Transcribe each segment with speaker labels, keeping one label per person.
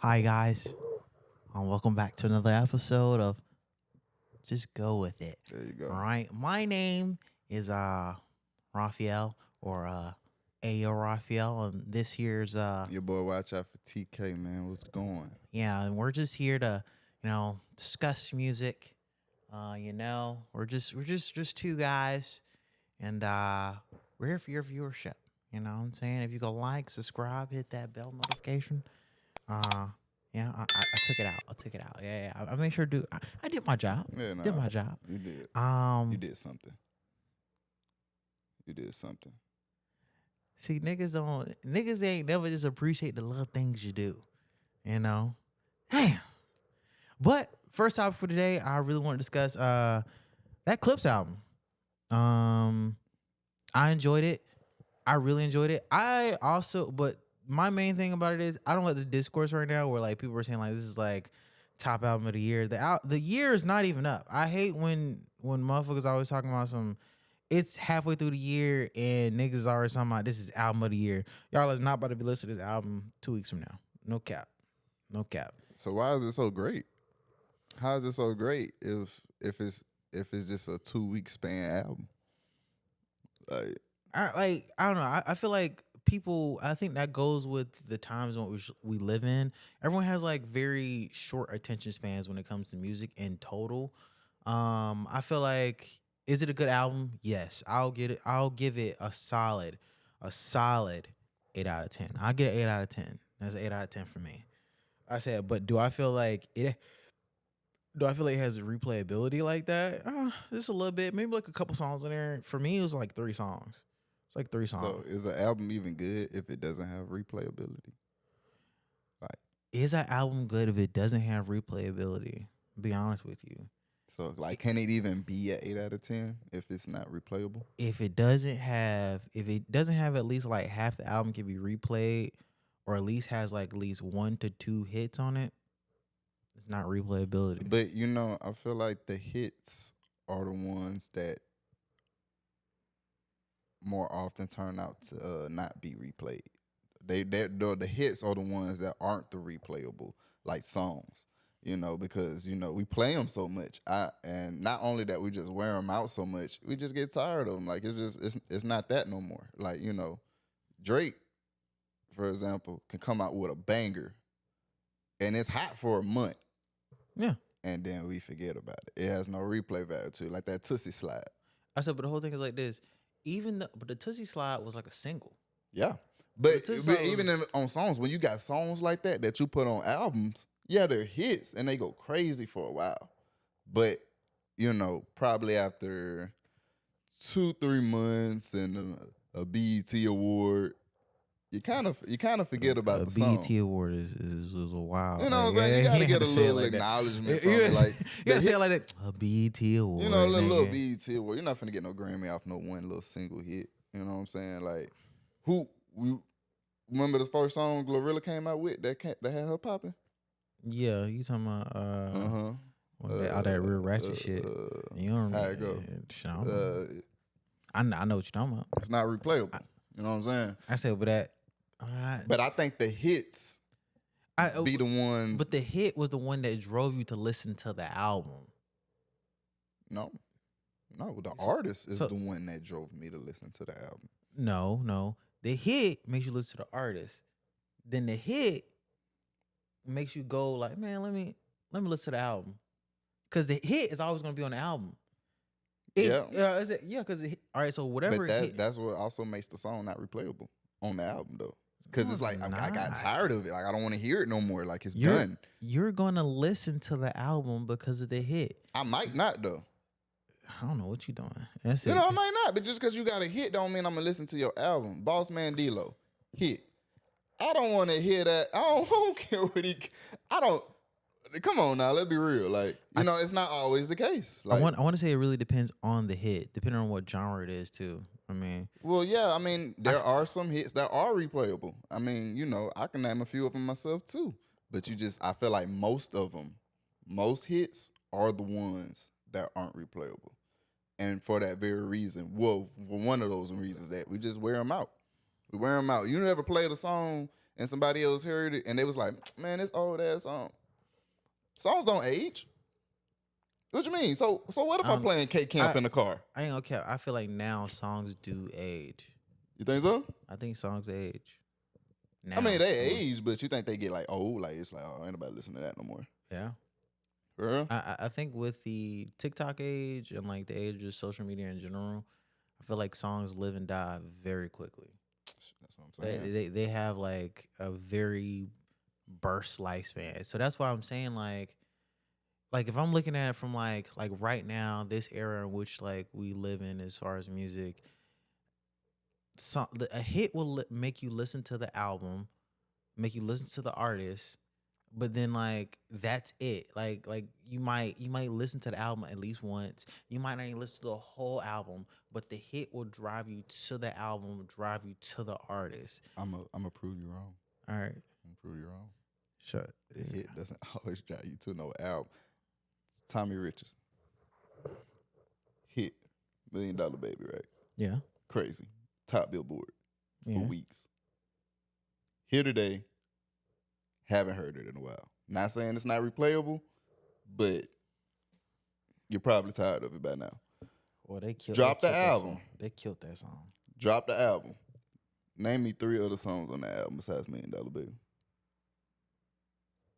Speaker 1: Hi guys, welcome back to another episode of Just Go With It.
Speaker 2: There you go.
Speaker 1: All right, my name is Raphael or Ayo Raphael, and this year's
Speaker 2: Your boy, watch out for TK, man. What's going?
Speaker 1: yeah, and we're just here to discuss music. We're just two guys, and we're here for your viewership. You know what I'm saying? If you go like, subscribe, hit that bell notification. Yeah, I took it out. I took it out. Yeah. I made sure to do. I did my job.
Speaker 2: Yeah, nah,
Speaker 1: Did my job.
Speaker 2: You did. You did something. You did something.
Speaker 1: See, niggas ain't never just appreciate the little things you do. You know, damn. But first topic for today, I really want to discuss that Clips album. I enjoyed it. I really enjoyed it. But my main thing about it is I don't like the discourse right now where like people are saying like this is like top album of the year. The year is not even up. I hate when motherfuckers always talking about some. It's halfway through the year and niggas is already talking about this is album of the year. Y'all is not about to be listening to this album 2 weeks from now. No cap. No cap.
Speaker 2: So why is it so great? How is it so great if it's just a 2-week span album?
Speaker 1: I don't know. I feel like people. I think that goes with the times in which we live in. Everyone has like very short attention spans when it comes to music in total. I feel like is it a good album? Yes, I'll get it. I'll give it a solid 8 out of 10. I'll get an 8 out of 10. That's an 8 out of 10 for me. I said, but do I feel like it? Do I feel like it has replayability like that? Just a little bit, maybe like a couple songs in there. For me, it was like 3 songs. It's like 3 songs.
Speaker 2: So is an album even good if it doesn't have replayability? Like,
Speaker 1: is an album good if it doesn't have replayability? Be honest with you.
Speaker 2: So like, can it even be an 8 out of 10 if it's not replayable?
Speaker 1: If it doesn't have at least like half the album can be replayed, or at least has like at least 1 to 2 hits on it, it's not replayability.
Speaker 2: But I feel like the hits are the ones that more often turn out to not be replayed. The hits are the ones that aren't the replayable like songs. Because we play them so much. And not only that, we just wear them out so much, we just get tired of them. Like it's not that no more. Like Drake, for example, can come out with a banger, and it's hot for a month.
Speaker 1: Yeah.
Speaker 2: And then we forget about it. It has no replay value to it, like that Tootsie Slide.
Speaker 1: I said, but the whole thing is like this. But the Tootsie Slide was like a single.
Speaker 2: Yeah. But even on songs, when you got songs like that you put on albums, yeah, they're hits and they go crazy for a while. But, probably after 2-3 months and a BET award, you kind of forget about the song.
Speaker 1: BET award is a wild.
Speaker 2: You know what I'm saying? You gotta get a little acknowledgement from it. Like
Speaker 1: you gotta say it like that. A BET award.
Speaker 2: A little BET award. You're not finna get no Grammy off no one little single hit. You know what I'm saying? Like, remember the first song Glorilla came out with that had her popping?
Speaker 1: Yeah, you talking about all that real ratchet shit. You don't
Speaker 2: how it go?
Speaker 1: I know what you're talking about.
Speaker 2: It's not replayable. You know what I'm saying?
Speaker 1: I said, but that.
Speaker 2: But I think the hits be the ones.
Speaker 1: But the hit was the one that drove you to listen to the album.
Speaker 2: No, the artist is the one that drove me to listen to the album.
Speaker 1: No, the hit makes you listen to the artist. Then the hit makes you go like, man, let me listen to the album, because the hit is always going to be on the album. Is it? Yeah, because all right. So whatever.
Speaker 2: But that's what also makes the song not replayable on the album though. Because it's like I got tired of it. Like I don't want to hear it no more. Like it's done.
Speaker 1: You're gonna listen to the album because of the hit.
Speaker 2: I might not though.
Speaker 1: I don't know what you're doing. That's it.
Speaker 2: I might not. But just because you got a hit don't mean I'm gonna listen to your album. Boss Man D-Lo hit. I don't want to hear that. I don't care what I don't. Come on now, let's be real. Like it's not always the case. Like,
Speaker 1: I want to say it really depends on the hit, depending on what genre it is too. I mean,
Speaker 2: well, yeah. I mean, there are some hits that are replayable. I mean, I can name a few of them myself too. But I feel like most hits are the ones that aren't replayable, and for that very reason, well, for one of those reasons that we just wear them out. We wear them out. You never played a song and somebody else heard it and they was like, man, this old ass song. Songs don't age. What you mean? So what if I'm playing K Camp in the car?
Speaker 1: I ain't gonna care. I feel like now songs do age.
Speaker 2: You think so?
Speaker 1: I think songs age. Now,
Speaker 2: I mean, they age, but you think they get like old? Like it's like, oh, ain't nobody listening to that no more.
Speaker 1: Yeah.
Speaker 2: For real?
Speaker 1: I think with the TikTok age and like the age of social media in general, I feel like songs live and die very quickly.
Speaker 2: That's what I'm saying.
Speaker 1: They have like a very burst lifespan. So that's why I'm saying like if I'm looking at it from like right now, this era in which like we live in as far as music, a hit will make you listen to the album, make you listen to the artist, but then like that's it. Like you might listen to the album at least once. You might not even listen to the whole album, but the hit will drive you to the album, drive you to the artist.
Speaker 2: I'm a prove you wrong.
Speaker 1: All right.
Speaker 2: I'm prove you wrong.
Speaker 1: Sure.
Speaker 2: The hit doesn't always drive you to no album. Tommy Richardson. Hit. $1 Million Baby, right?
Speaker 1: Yeah.
Speaker 2: Crazy. Top Billboard
Speaker 1: Yeah.
Speaker 2: for weeks. Here today, haven't heard it in a while. Not saying it's not replayable, but you're probably tired of it by now.
Speaker 1: Well, they killed.
Speaker 2: Drop
Speaker 1: they
Speaker 2: the
Speaker 1: killed that
Speaker 2: album.
Speaker 1: song. They killed that song.
Speaker 2: Drop the album. Name me 3 other songs on the album besides $1 Million Baby.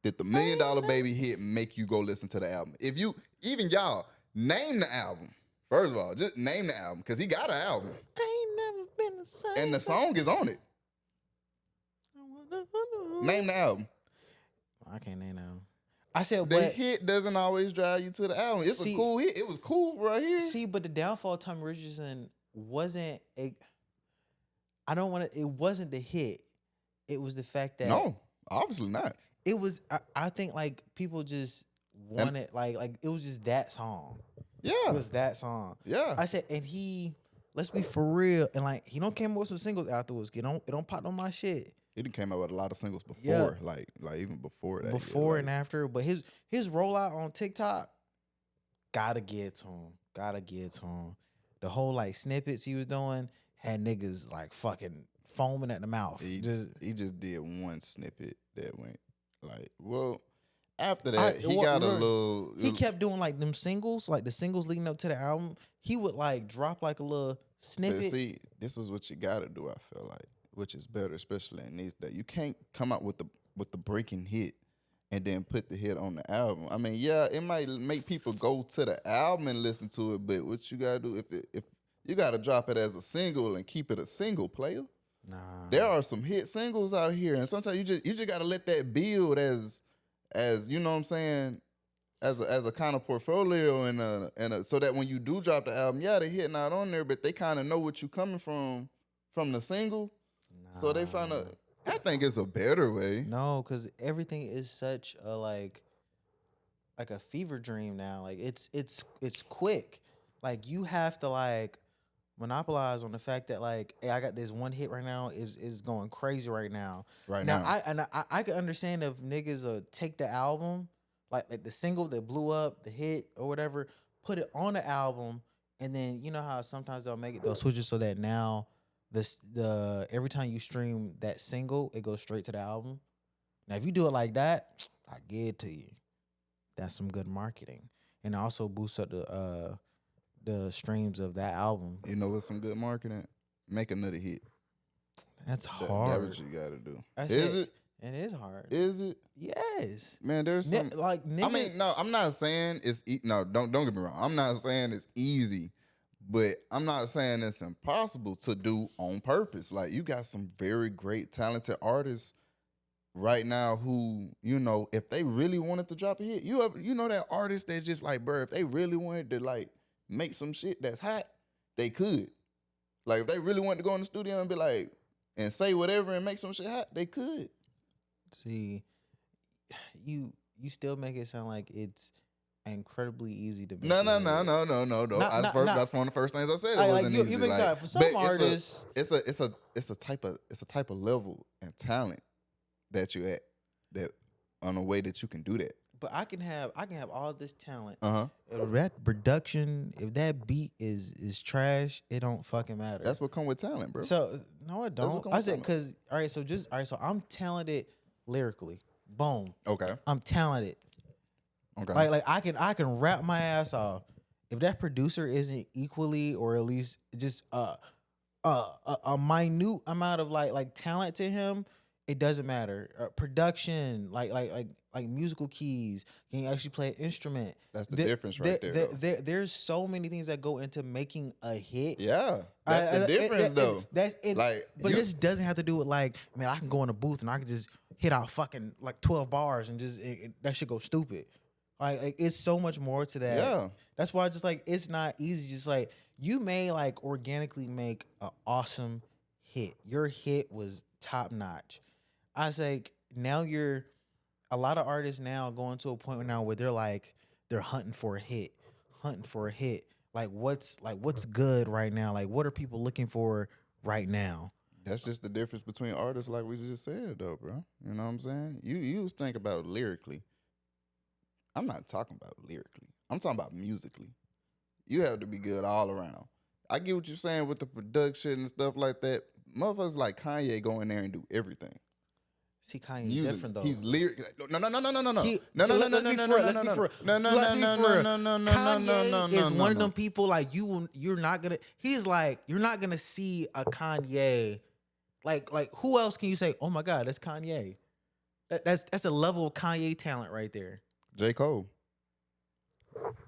Speaker 2: Did the $1 Million Baby hit make you go listen to the album? If you, even y'all, name the album. First of all, just name the album, because he got an album.
Speaker 1: I ain't never been the same.
Speaker 2: And the song is on it. Name the album.
Speaker 1: I can't name them. I said,
Speaker 2: The
Speaker 1: but
Speaker 2: hit doesn't always drive you to the album. It's a cool hit. It was cool right here.
Speaker 1: see, but the downfall of Tommy Richardson wasn't a. I don't want to. It wasn't the hit. It was the fact that
Speaker 2: No, obviously not.
Speaker 1: it was. I think like people just wanted like it was just that song.
Speaker 2: Yeah,
Speaker 1: It was that song.
Speaker 2: yeah.
Speaker 1: I said, and he. Let's be for real, and like he don't came up with some singles afterwards. It don't pop on my shit.
Speaker 2: He done came out with a lot of singles before,
Speaker 1: Yeah.
Speaker 2: like even before that.
Speaker 1: Before
Speaker 2: yeah,
Speaker 1: and after, but his rollout on TikTok, gotta get to him. Gotta get to him. The whole like snippets he was doing had niggas like fucking foaming at the mouth.
Speaker 2: he just did one snippet that went like, well, after that he got a little.
Speaker 1: He kept doing like them singles, like the singles leading up to the album. He would like drop like a little snippet.
Speaker 2: But see, this is what you gotta do. I feel like, which is better, especially in these days. You can't come out with the breaking hit and then put the hit on the album. I mean, yeah, it might make people go to the album and listen to it, but what you gotta do if you gotta drop it as a single and keep it a single, player.
Speaker 1: Nah.
Speaker 2: There are some hit singles out here, and sometimes you just gotta let that build as you know what I'm saying, as a kind of portfolio and so that when you do drop the album, yeah, the hit not on there, but they kind of know what you coming from the single. So they find a. I think it's a better way.
Speaker 1: No, because everything is such a like a fever dream now. Like it's quick. Like you have to like monopolize on the fact that like, hey, I got this one hit right now is going crazy right now.
Speaker 2: Right
Speaker 1: now.
Speaker 2: now.
Speaker 1: I can understand if niggas take the album, like the single that blew up, the hit or whatever, put it on the album, and then you know how sometimes they'll switch it so that now the every time you stream that single, it goes straight to the album. Now, if you do it like that, I give it to you. That's some good marketing, and it also boosts up the streams of that album.
Speaker 2: You know what's some good marketing? Make another hit.
Speaker 1: That's
Speaker 2: That's
Speaker 1: hard.
Speaker 2: what you gotta do.
Speaker 1: Is it? It is hard.
Speaker 2: Is it?
Speaker 1: Yes.
Speaker 2: Man, there's some
Speaker 1: like nigga.
Speaker 2: I mean, no, I'm not saying it's no. Don't get me wrong. I'm not saying it's easy, but I'm not saying it's impossible to do on purpose. Like you got some very great, talented artists right now who, you know, if they really wanted to drop a hit, you know that artist that just like, bro, if they really wanted to like make some shit that's hot, they could. Like if they really wanted to go in the studio and be like and say whatever and make some shit hot, they could.
Speaker 1: See, you still make it sound like it's incredibly easy to make.
Speaker 2: No. That's one of the first things I said. It wasn't easy.
Speaker 1: You make it sound for some artists.
Speaker 2: It's a type of level and talent that you at that on a way that you can do that.
Speaker 1: but I can have all this talent.
Speaker 2: Uh-huh.
Speaker 1: If that production, if that beat is trash, it don't fucking matter.
Speaker 2: That's what come with talent, bro.
Speaker 1: So no, it
Speaker 2: That's what
Speaker 1: don't.
Speaker 2: come
Speaker 1: I
Speaker 2: with
Speaker 1: said
Speaker 2: talent.
Speaker 1: because so I'm talented lyrically. Boom.
Speaker 2: Okay.
Speaker 1: I'm talented.
Speaker 2: Okay.
Speaker 1: Like I can rap my ass off. If that producer isn't equally or at least just a minute amount of like talent to him, it doesn't matter. Production, like musical keys. Can you actually play an instrument?
Speaker 2: That's the difference right there.
Speaker 1: There's so many things that go into making a hit.
Speaker 2: Yeah. That's the difference though.
Speaker 1: But this doesn't have to do with like, man, I can go in a booth and I can just hit out fucking like 12 bars and just that shit go stupid. Like it's so much more to that.
Speaker 2: Yeah.
Speaker 1: That's why just like it's not easy. Just like you may like organically make an awesome hit. Your hit was top notch. I was like, now a lot of artists now going to a point now where they're hunting for a hit. Like what's good right now? Like what are people looking for right now?
Speaker 2: That's just the difference between artists, like we just said, though, bro. You know what I'm saying? You was think about lyrically. I'm not talking about lyrically. I'm talking about musically. You have to be good all around. I get what you're saying with the production and stuff like that. Motherfuckers like Kanye go in there and do everything.
Speaker 1: See, Kanye different though.
Speaker 2: He's lyric. No.
Speaker 1: Kanye is one of them people like you're not gonna. He's like you're not gonna see a Kanye. Like who else can you say? Oh my God, that's Kanye. That's a level of Kanye talent right there.
Speaker 2: J. Cole.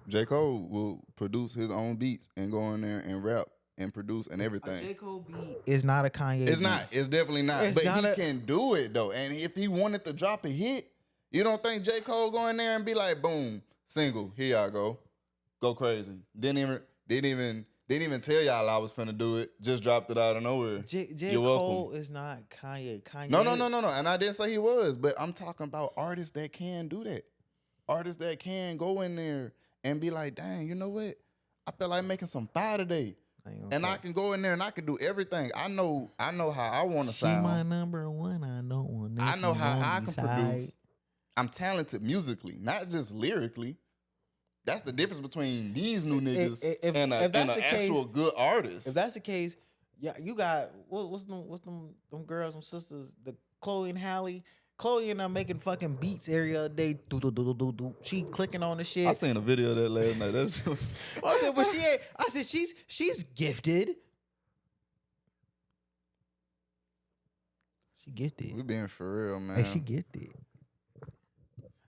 Speaker 2: J. Cole will produce his own beats and go in there and rap and produce and everything.
Speaker 1: A J. Cole beat is not a Kanye.
Speaker 2: It's
Speaker 1: beat.
Speaker 2: not. It's definitely not.
Speaker 1: It's
Speaker 2: but
Speaker 1: not
Speaker 2: he can do it though. And if he wanted to drop a hit, you don't think J. Cole go in there and be like, boom, single, here y'all go crazy. Didn't even tell y'all I was finna do it. Just dropped it out of nowhere.
Speaker 1: J.
Speaker 2: You're
Speaker 1: Cole
Speaker 2: welcome.
Speaker 1: is not Kanye. Kanye.
Speaker 2: No. And I didn't say he was, but I'm talking about artists that can do that. Artists that can go in there and be like, dang, you know what? I feel like making some fire today. And I can go in there and I can do everything. I know how I want to sound.
Speaker 1: She my number one. I don't want.
Speaker 2: I know how I can produce. I'm talented musically, not just lyrically. That's the difference between these new niggas and an actual good artist.
Speaker 1: If that's the case, yeah, you got what's them girls, them sisters, the Chloe and Halle. Chloe and I'm making fucking beats every other day. She clicking on the shit.
Speaker 2: I seen a video of that last night.
Speaker 1: I said, but she ain't. I said she's gifted. She gifted.
Speaker 2: We being for real, man.
Speaker 1: Hey, she gifted.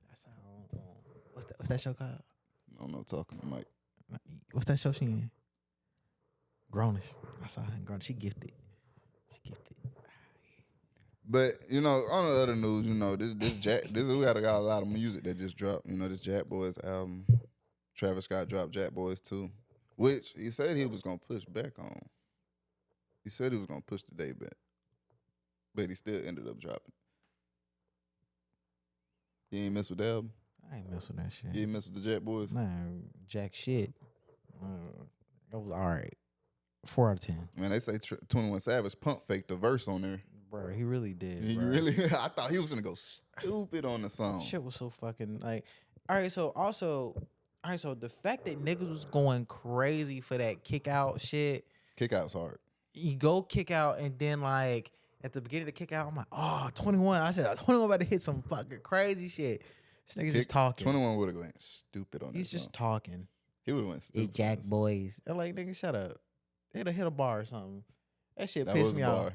Speaker 1: That's how. What's that show called?
Speaker 2: I don't know, talking to Mike.
Speaker 1: What's that show she in? Grownish. I saw her in Grownish. She gifted.
Speaker 2: But you know, on the other news, you know, this we got a lot of music that just dropped. You know, this Jackboys album. Travis Scott dropped Jackboys 2, which he said he was gonna push back on. He said he was gonna push the day back, but he still ended up dropping. You ain't mess with the album.
Speaker 1: I ain't mess with that shit.
Speaker 2: You ain't mess with the Jackboys.
Speaker 1: Nah, jack shit. That was all right. 4 out of 10.
Speaker 2: Man, they say 21 Savage pump faked the verse on there.
Speaker 1: Bro, he really did.
Speaker 2: He
Speaker 1: bro.
Speaker 2: really. I thought he was gonna go stupid on the song.
Speaker 1: Shit was so fucking like. All right, so the fact that niggas was going crazy for that kick out shit.
Speaker 2: Kick out's hard.
Speaker 1: You go kick out and then like at the beginning of the kick out, I'm like, oh, 21. I said 21 about to hit some fucking crazy shit. This nigga's just talking.
Speaker 2: 21 would have went stupid on that.
Speaker 1: He's just talking.
Speaker 2: He would have went stupid.
Speaker 1: It's Jackboys. I'm like, nigga, shut up. Hit a bar or something. That shit
Speaker 2: That
Speaker 1: pissed
Speaker 2: was
Speaker 1: me
Speaker 2: the
Speaker 1: off.
Speaker 2: bar.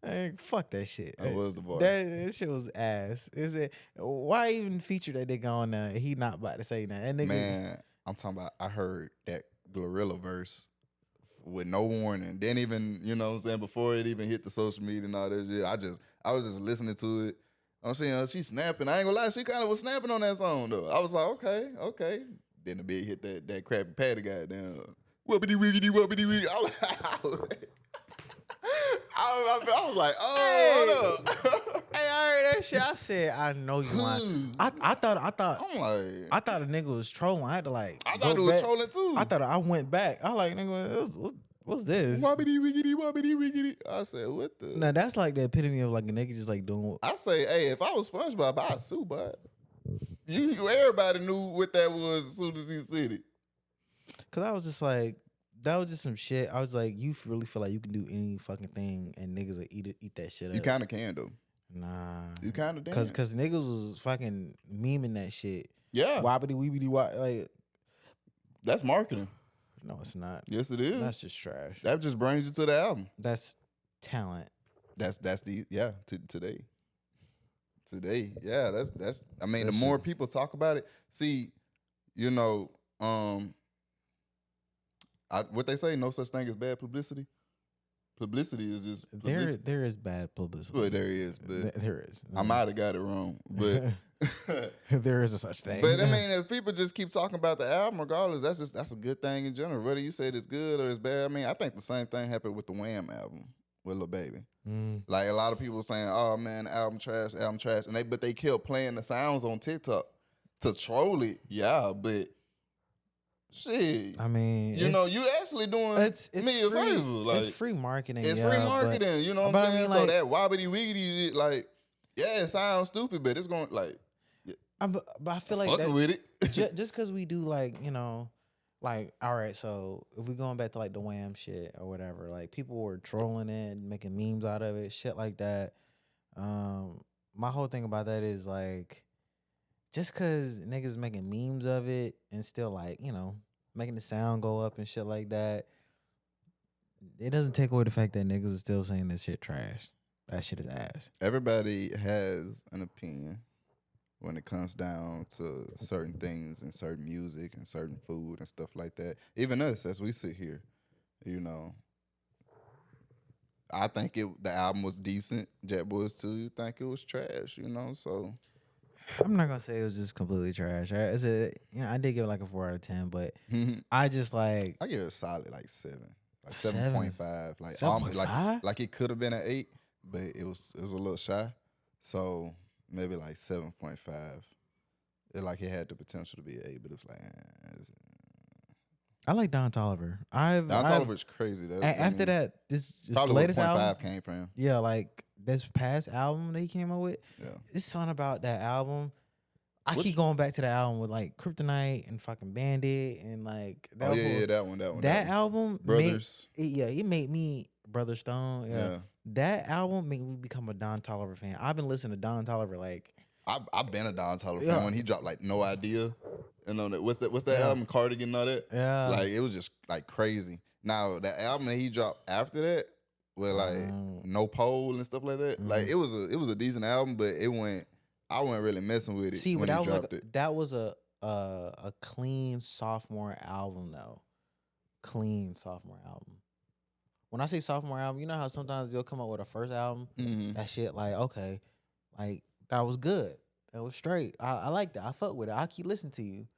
Speaker 1: Hey, fuck that shit.
Speaker 2: That was the bar.
Speaker 1: That shit was ass. Is it? Why even feature that nigga on there? He not about to say that. That nigga,
Speaker 2: Man, I'm talking about. I heard that Glorilla verse with no warning. Didn't even, you know what I'm saying, before it even hit the social media and all that shit. I was just listening to it. I'm saying she snapping. I ain't gonna lie, she kind of was snapping on that song though. I was like, okay. Then the big hit that crappy patty goddamn. Wubbity wiggity wubbity wiggity. I was like, oh, what up?
Speaker 1: Hey, I heard that shit. I said, I know you lying. I thought
Speaker 2: I'm like,
Speaker 1: I thought a nigga was trolling. I had to like.
Speaker 2: I thought it was trolling too.
Speaker 1: I thought I went back. I like nigga. What's this?
Speaker 2: Wobbity wiggity wobbity wiggity. I said, what the?
Speaker 1: Now that's like the epitome of like a nigga just like doing.
Speaker 2: I say, hey, if I was SpongeBob, I'd sue, bud. Everybody knew what that was as soon as he said it.
Speaker 1: Cause I was just like, that was just some shit. I was like, you really feel like you can do any fucking thing and niggas will eat that shit up.
Speaker 2: You kind of can though.
Speaker 1: Nah.
Speaker 2: You kind of damn.
Speaker 1: Cause niggas was fucking memeing that shit.
Speaker 2: Yeah.
Speaker 1: Wobbity weebity wop. Like,
Speaker 2: that's marketing.
Speaker 1: no, it's not.
Speaker 2: Yes, it is.
Speaker 1: That's just trash.
Speaker 2: That just brings you to the album.
Speaker 1: That's talent.
Speaker 2: That's the today. Today, yeah, that's. I mean, the more people talk about it, see, you know, what they say, no such thing as bad publicity. Publicity is just publicity.
Speaker 1: There is bad publicity.
Speaker 2: Well, there is, but
Speaker 1: there is.
Speaker 2: I might have got it wrong, but
Speaker 1: there is a such thing.
Speaker 2: But I mean, if people just keep talking about the album, regardless, that's a good thing in general. Whether you say it's good or it's bad, I mean, I think the same thing happened with the Wham album with Lil Baby. Like a lot of people saying, "Oh man, album trash," and but they kept playing the sounds on TikTok to troll it. Yeah, but shit,
Speaker 1: I mean,
Speaker 2: you know, you actually doing me a favor. Like,
Speaker 1: it's free marketing.
Speaker 2: It's free marketing. You know what I'm saying?
Speaker 1: I mean,
Speaker 2: so that wobbity wiggity shit, like, yeah, it sounds stupid, but it's going like.
Speaker 1: But I feel like
Speaker 2: fucking with it.
Speaker 1: just because we do like, you know, like, all right, so if we going back to like the Wham shit or whatever, like people were trolling it, making memes out of it, shit like that. My whole thing about that is like, just because niggas making memes of it and still like, you know, making the sound go up and shit like that, it doesn't take away the fact that niggas are still saying this shit trash. That shit is ass.
Speaker 2: Everybody has an opinion when it comes down to certain things and certain music and certain food and stuff like that. Even us, as we sit here, you know, I think the album was decent. Jackboys too, you think it was trash, you know, so.
Speaker 1: I'm not gonna say it was just completely trash. I did give it like a 4 out of 10, but I just like.
Speaker 2: I give it a solid like 7. Like 7.5. Like
Speaker 1: 7.5?
Speaker 2: Like it could have been an 8, but it was a little shy. So maybe like 7.5. It had the potential to be an 8, but it was like.
Speaker 1: I like Don Toliver. Don
Speaker 2: Toliver's crazy.
Speaker 1: After that, this
Speaker 2: probably
Speaker 1: latest
Speaker 2: where
Speaker 1: album
Speaker 2: 0.5 came from.
Speaker 1: Yeah, like this past album that he came out with.
Speaker 2: Yeah,
Speaker 1: it's something about that album. I keep going back to the album with like Kryptonite and fucking Bandit and like.
Speaker 2: That one.
Speaker 1: That album,
Speaker 2: Brothers.
Speaker 1: It made me Brother Stone. Yeah. That album made me become a Don Toliver fan. I've been listening to Don Toliver like.
Speaker 2: I've been a Don Toliver fan when he dropped like No Idea, and on that what's that album Cardigan and all that.
Speaker 1: Yeah,
Speaker 2: like it was just like crazy. Now that album that he dropped after that with like No Pole and stuff like that, like it was a decent album, but I wasn't really messing with it.
Speaker 1: See,
Speaker 2: when he dropped it.
Speaker 1: That was a clean sophomore album though. Clean sophomore album. When I say sophomore album, you know how sometimes they'll come up with a first album. That shit like okay, like. That was good. That was straight. I like that. I fuck with it. I keep listening to you.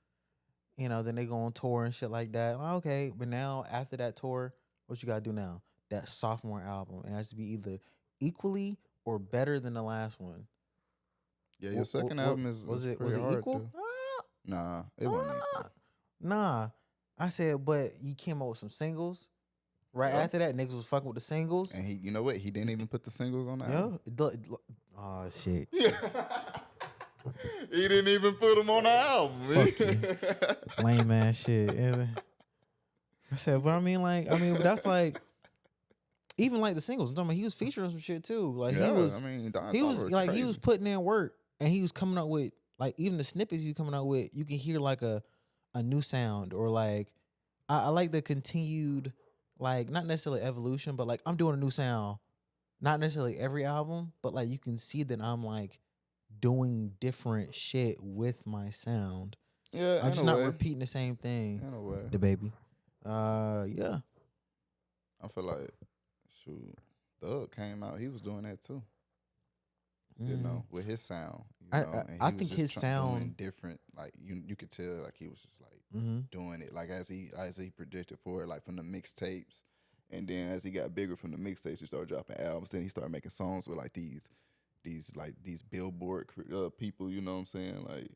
Speaker 1: You know, then they go on tour and shit like that. Okay, but now after that tour, what you gotta do now? That sophomore album. It has to be either equally or better than the last one.
Speaker 2: Yeah, your second album was it
Speaker 1: equal?
Speaker 2: Nah, it wasn't equal.
Speaker 1: Nah. I said, but you came out with some singles. Right after that, niggas was fucking with the singles.
Speaker 2: And you know what? He didn't even put the singles on the album.
Speaker 1: Oh, shit.
Speaker 2: He didn't even put them on the album.
Speaker 1: Fuck you. Lame ass shit. I said, but but that's like, even like the singles. I'm talking about he was featuring some shit too. Like he was putting in work and he was coming up with like even the snippets he was coming out with. You can hear like a new sound or like I like the continued. Like, not necessarily evolution, but like I'm doing a new sound. Not necessarily every album, but like you can see that I'm like doing different shit with my sound.
Speaker 2: Yeah,
Speaker 1: I'm just not repeating the same thing.
Speaker 2: In a way.
Speaker 1: The baby. Yeah.
Speaker 2: I feel like, shoot, Thug came out. He was doing that too. You know, with his sound. You know,
Speaker 1: I think his sound
Speaker 2: different. Like you could tell, like he was just like doing it, like as he predicted for it, like from the mixtapes, and then as he got bigger from the mixtapes, he started dropping albums. Then he started making songs with like these Billboard people. You know what I'm saying? Like,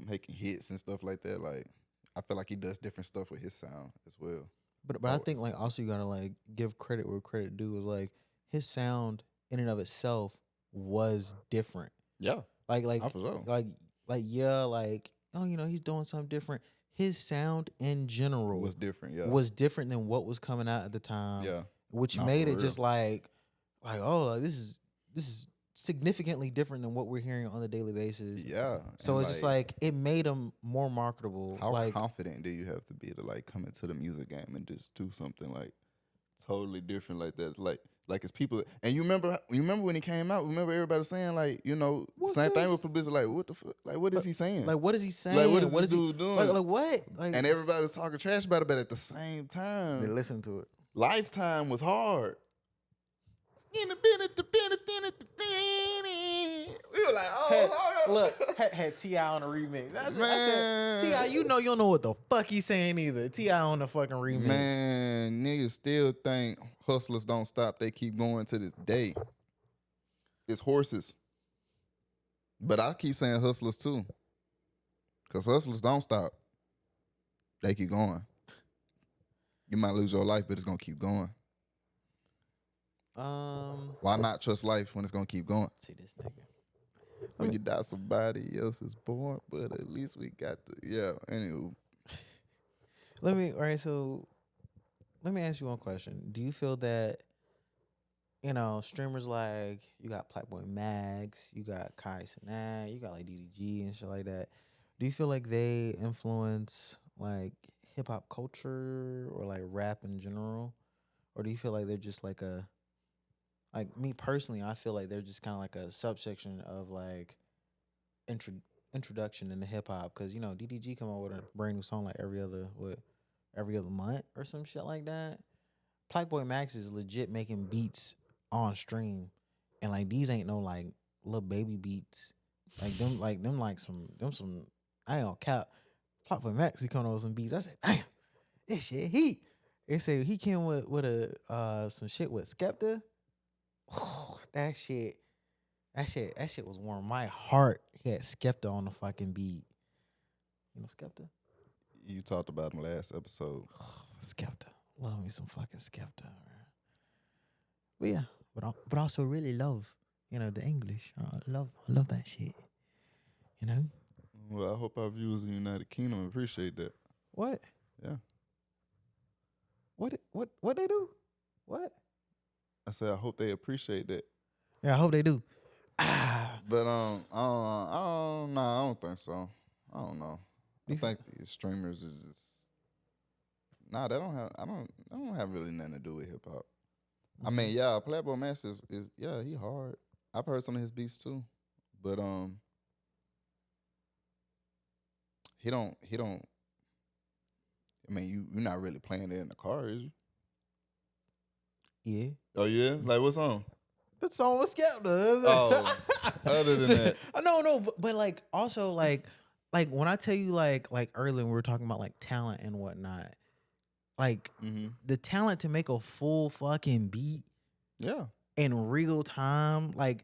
Speaker 2: making hits and stuff like that. Like, I feel like he does different stuff with his sound as well.
Speaker 1: But I think like also you gotta like give credit where credit due. Is like his sound in and of itself was different.
Speaker 2: Yeah.
Speaker 1: Like yeah, like, oh, he's doing something different. His sound in general
Speaker 2: Was different, yeah.
Speaker 1: was different than what was coming out at the time,
Speaker 2: Yeah.
Speaker 1: which
Speaker 2: Not for
Speaker 1: made it
Speaker 2: real.
Speaker 1: just oh, like, this is significantly different than what we're hearing on a daily basis.
Speaker 2: Yeah.
Speaker 1: So
Speaker 2: And
Speaker 1: it's just
Speaker 2: like,
Speaker 1: like it made him more marketable.
Speaker 2: how
Speaker 1: Like,
Speaker 2: confident do you have to be to like come into the music game and just do something like totally different like that? Like it's people, and you remember when he came out, remember everybody was saying like,
Speaker 1: what's
Speaker 2: same thing
Speaker 1: this?
Speaker 2: with publicity, like what the fuck, like what is he saying?
Speaker 1: Like, what is he saying?
Speaker 2: Like what is
Speaker 1: What
Speaker 2: this
Speaker 1: is he
Speaker 2: dude doing?
Speaker 1: like what? Like,
Speaker 2: And everybody was talking trash about it, but at the same
Speaker 1: they
Speaker 2: time,
Speaker 1: listen to it.
Speaker 2: Lifetime was hard. We were like,
Speaker 1: Look, had T.I. on the remix. I said,
Speaker 2: Man.
Speaker 1: T.I., you don't know what the fuck he's saying either. T.I. on the fucking remix.
Speaker 2: Man, niggas still think hustlers don't stop. They keep going to this day. It's horses. But I keep saying hustlers too. Because hustlers don't stop. They keep going. You might lose your life, but it's going to keep going. Why not trust life when it's going to keep going?
Speaker 1: See this nigga.
Speaker 2: When you die, somebody else is born, but at least we got the, yeah, anywho.
Speaker 1: So let me ask you one question. Do you feel that, streamers like, you got Playboy Max, you got Kai Cenat, you got like DDG and shit like that. Do you feel like they influence like hip hop culture or like rap in general? Or do you feel like they're just like me personally, I feel like they're just kind of like a subsection of like introduction into hip hop, because DDG come out with a brand new song like every other month or some shit like that. Playboy Max is legit making beats on stream, and like these ain't no like little baby beats, like some I ain't gonna cap. Playboy Max he come out with some beats. I said, damn, this shit heat. They say he came with a some shit with Skepta. That shit was warm my heart. He had Skepta on the fucking beat. You know Skepta?
Speaker 2: You talked about him last episode.
Speaker 1: Skepta. Love me some fucking Skepta, man. But yeah, but also really love, the English. I love that shit.
Speaker 2: Well, I hope our viewers in the United Kingdom appreciate that.
Speaker 1: What?
Speaker 2: Yeah.
Speaker 1: What they do? What?
Speaker 2: I said I hope they appreciate that.
Speaker 1: Yeah, I hope they do.
Speaker 2: But I don't think so. I don't know. I think the streamers is just they don't have really nothing to do with hip hop. I mean, yeah, Playboy Max is yeah, he hard. I've heard some of his beats too. But he don't I mean, you're not really playing it in the car, is you?
Speaker 1: Yeah.
Speaker 2: Oh yeah? Like what song?
Speaker 1: The song was Skepta.
Speaker 2: Oh, other than that.
Speaker 1: No, but like also like when I tell you like earlier when we were talking about like talent and whatnot, like the talent to make a full fucking beat,
Speaker 2: yeah,
Speaker 1: in real time, like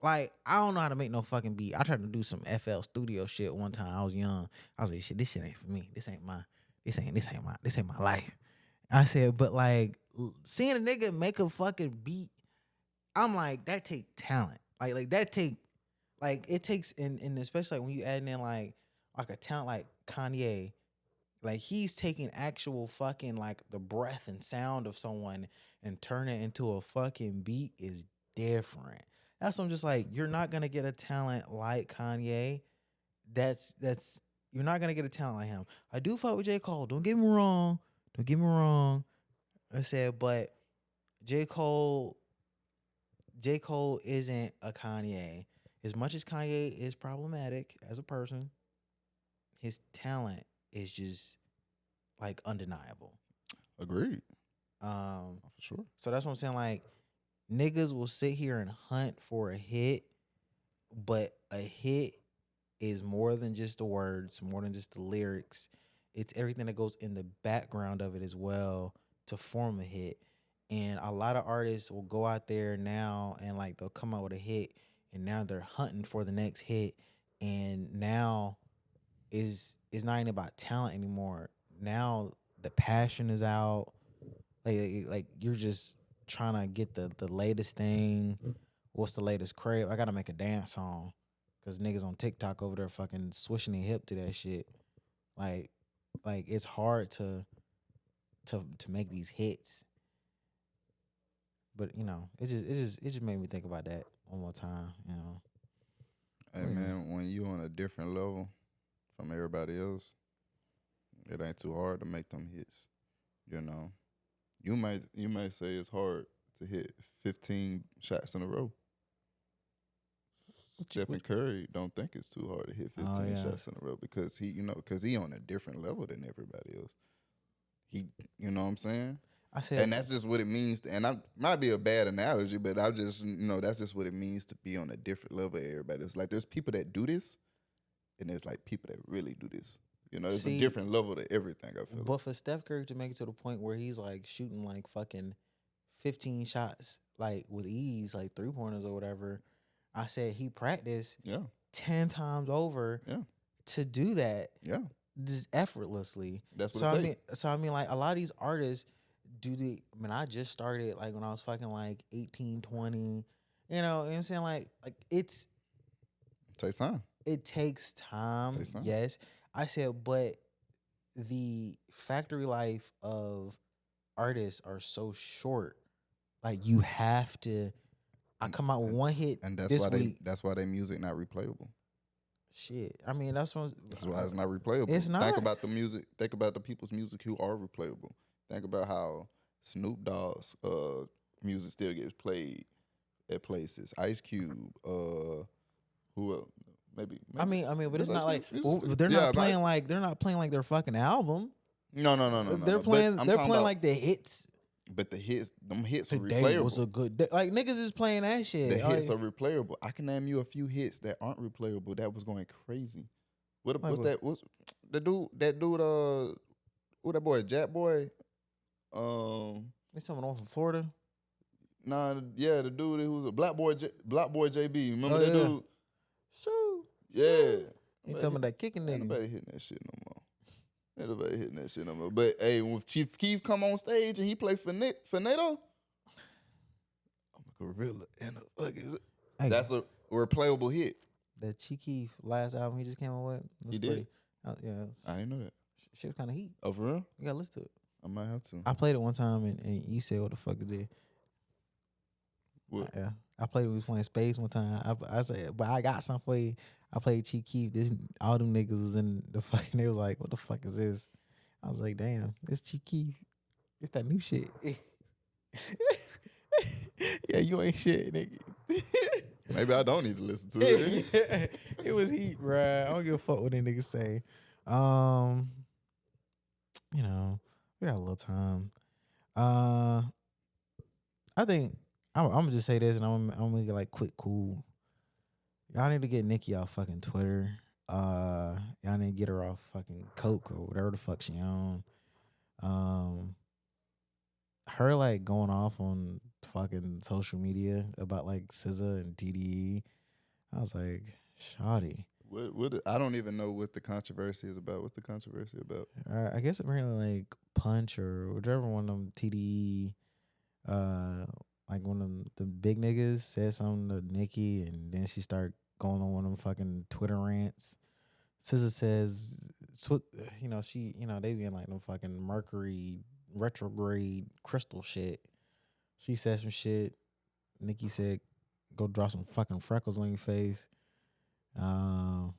Speaker 1: I don't know how to make no fucking beat. I tried to do some FL Studio shit one time. I was young. I was like, shit, this shit ain't for me. This ain't my life. I said, but like seeing a nigga make a fucking beat, I'm like, that take talent. Like that take, like it takes and especially like when you add in like a talent like Kanye, like he's taking actual fucking like the breath and sound of someone and turn it into a fucking beat is different. That's what I'm just like, you're not gonna get a talent like Kanye. That's you're not gonna get a talent like him. I do fuck with J. Cole. Don't get me wrong. I said, but J. Cole isn't a Kanye. As much as Kanye is problematic as a person, his talent is just like undeniable.
Speaker 2: Agreed.
Speaker 1: For
Speaker 2: sure.
Speaker 1: So that's what I'm saying. Like niggas will sit here and hunt for a hit, but a hit is more than just the words, more than just the lyrics. It's everything that goes in the background of it as well to form a hit. And a lot of artists will go out there now and like they'll come out with a hit and now they're hunting for the next hit. And now is not even about talent anymore. Now the passion is out. Like you're just trying to get the latest thing. What's the latest crave? I gotta make a dance song. Cause niggas on TikTok over there fucking swishing their hip to that shit. Like, it's hard to make these hits. But it just made me think about that one more time.
Speaker 2: Hey
Speaker 1: Yeah.
Speaker 2: man, when you on a different level from everybody else, it ain't too hard to make them hits. You know, you might say it's hard to hit 15 shots in a row. Stephen Curry don't think it's too hard to hit 15 shots in a row because he on a different level than everybody else. He, you know what I'm saying? And that's just what it means. And I might be a bad analogy, but I just, that's just what it means to be on a different level of everybody. It's like there's people that do this, and there's like people that really do this. There's a different level to everything, I feel.
Speaker 1: But for Steph Curry to make it to the point where he's like shooting like fucking 15 shots like with ease, like 3-pointers or whatever, I said he practiced 10 times over to do that.
Speaker 2: Yeah.
Speaker 1: Just effortlessly.
Speaker 2: That's what
Speaker 1: I mean, like a lot of these artists I just started like when I was fucking like 18, 20. You know what I'm saying? Like it's
Speaker 2: takes time.
Speaker 1: It takes time. Yes. I said, but the factory life of artists are so short. Like you have to I come out with one hit.
Speaker 2: And that's why their music not replayable.
Speaker 1: Shit. I mean, that's why
Speaker 2: it's not replayable.
Speaker 1: It's not.
Speaker 2: Think about the music. Think about the people's music who are replayable. Think about how Snoop Dogg's music still gets played at places. Ice Cube, who else? Maybe.
Speaker 1: I mean, but it's not like they're not playing like their fucking album.
Speaker 2: No.
Speaker 1: They're playing like the hits.
Speaker 2: But them hits are
Speaker 1: Today
Speaker 2: replayable.
Speaker 1: Was a good day. Like niggas is playing that shit.
Speaker 2: The hits are replayable. I can name you a few hits that aren't replayable that was going crazy. What's that? What's the dude? That dude? Who that boy? Jackboy.
Speaker 1: It's someone on from Florida.
Speaker 2: Nah, yeah, the dude who was a Black Boy JB. Remember that dude?
Speaker 1: Shoo.
Speaker 2: Yeah.
Speaker 1: You talking about that kicking nigga?
Speaker 2: Nobody hitting that shit no more. Nobody hitting that shit no more. But hey, when Chief Keef come on stage and he play Finado, I'm a gorilla and a fucking. Hey, that's a replayable hit.
Speaker 1: The Chief Keef last album he just came out with.
Speaker 2: He did.
Speaker 1: Yeah,
Speaker 2: I didn't know that.
Speaker 1: Shit was kind of heat.
Speaker 2: Oh, for real?
Speaker 1: You gotta listen to it.
Speaker 2: I might have to.
Speaker 1: I played it one time and you said, "What the fuck is it?"
Speaker 2: What?
Speaker 1: Yeah, I played. We was playing Space one time. I said, "But I got something for you." I played Chief Keef. All them niggas was in the fucking. They was like, "What the fuck is this?" I was like, "Damn, it's Chief Keef. It's that new shit." Yeah, you ain't shit, nigga.
Speaker 2: Maybe I don't need to listen to it.
Speaker 1: It was heat, bruh. I don't give a fuck what they niggas say. We got a little time. I think I'm gonna just say this, and I'm gonna make it like quick, cool. Y'all need to get Nicji off fucking Twitter. Y'all need to get her off fucking Coke or whatever the fuck she on. Her like going off on fucking social media about like SZA and TDE. I was like, shoddy.
Speaker 2: What? I don't even know what the controversy is about. What's the controversy about?
Speaker 1: I guess apparently like Punch or whatever one of them TDE, like one of the big niggas said something to Nicji, and then she started going on one of them fucking Twitter rants. SZA says, they be in like them fucking Mercury retrograde crystal shit. She said some shit. Nicji said, "Go draw some fucking freckles on your face." Yeah,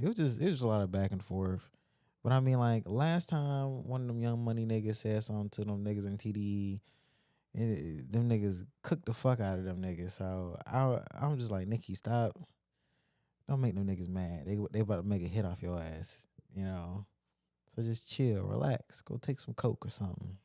Speaker 1: it was a lot of back and forth. But I mean, like last time one of them Young Money niggas said something to them niggas in TDE, them niggas cooked the fuck out of them niggas. So I'm just like, Nicji, stop. Don't make them niggas mad. They about to make a hit off your ass, So just chill, relax, go take some Coke or something.